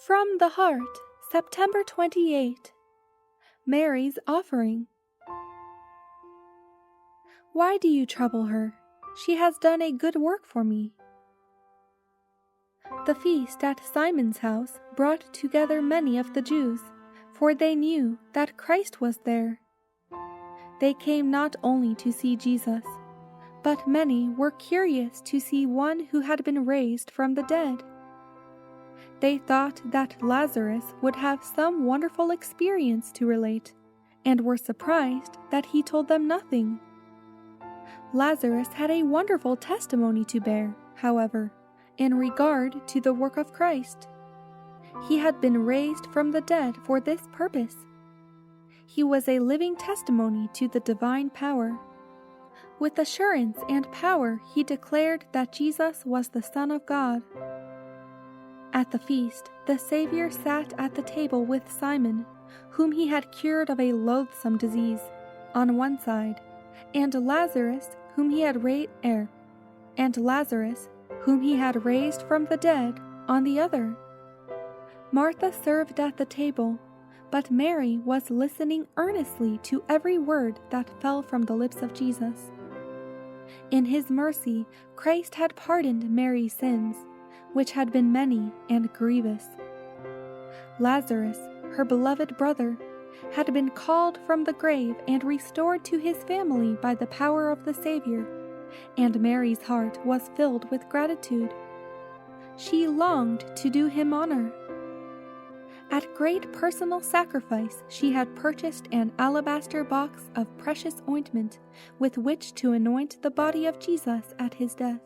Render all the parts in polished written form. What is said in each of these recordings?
From the Heart, September 28. Mary's Offering. Why do you trouble her? She has done a good work for me. The feast at Simon's house brought together many of the Jews, for they knew that Christ was there. They came not only to see Jesus, but many were curious to see one who had been raised from the dead. They thought that Lazarus would have some wonderful experience to relate, and were surprised that he told them nothing. Lazarus had a wonderful testimony to bear, however, in regard to the work of Christ. He had been raised from the dead for this purpose. He was a living testimony to the divine power. With assurance and power he declared that Jesus was the Son of God. At the feast, the Savior sat at the table with Simon, whom he had cured of a loathsome disease, on one side, and Lazarus, whom he had raised from the dead, on the other. Martha served at the table, but Mary was listening earnestly to every word that fell from the lips of Jesus. In his mercy, Christ had pardoned Mary's sins, which had been many and grievous. Lazarus, her beloved brother, had been called from the grave and restored to his family by the power of the Savior, and Mary's heart was filled with gratitude. She longed to do him honor. At great personal sacrifice she had purchased an alabaster box of precious ointment with which to anoint the body of Jesus at his death.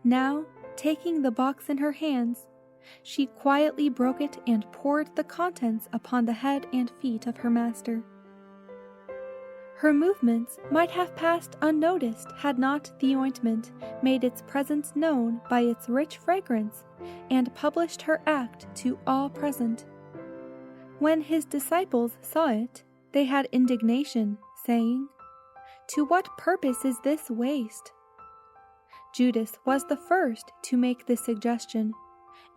Now, taking the box in her hands, she quietly broke it and poured the contents upon the head and feet of her master. Her movements might have passed unnoticed had not the ointment made its presence known by its rich fragrance and published her act to all present. When his disciples saw it, they had indignation, saying, "To what purpose is this waste?" Judas was the first to make this suggestion,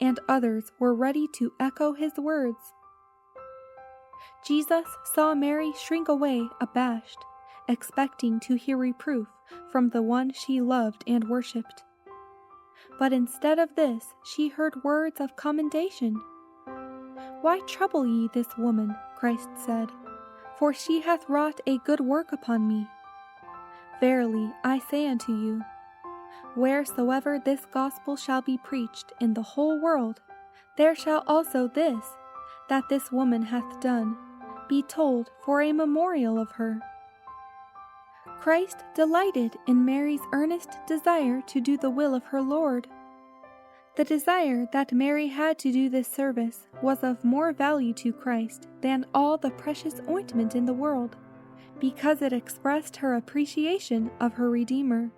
and others were ready to echo his words. Jesus saw Mary shrink away abashed, expecting to hear reproof from the one she loved and worshipped. But instead of this, she heard words of commendation. "Why trouble ye this woman?" Christ said, "for she hath wrought a good work upon me. Verily, I say unto you, wheresoever this gospel shall be preached in the whole world, there shall also this, that this woman hath done, be told for a memorial of her." Christ delighted in Mary's earnest desire to do the will of her Lord. The desire that Mary had to do this service was of more value to Christ than all the precious ointment in the world, because it expressed her appreciation of her Redeemer.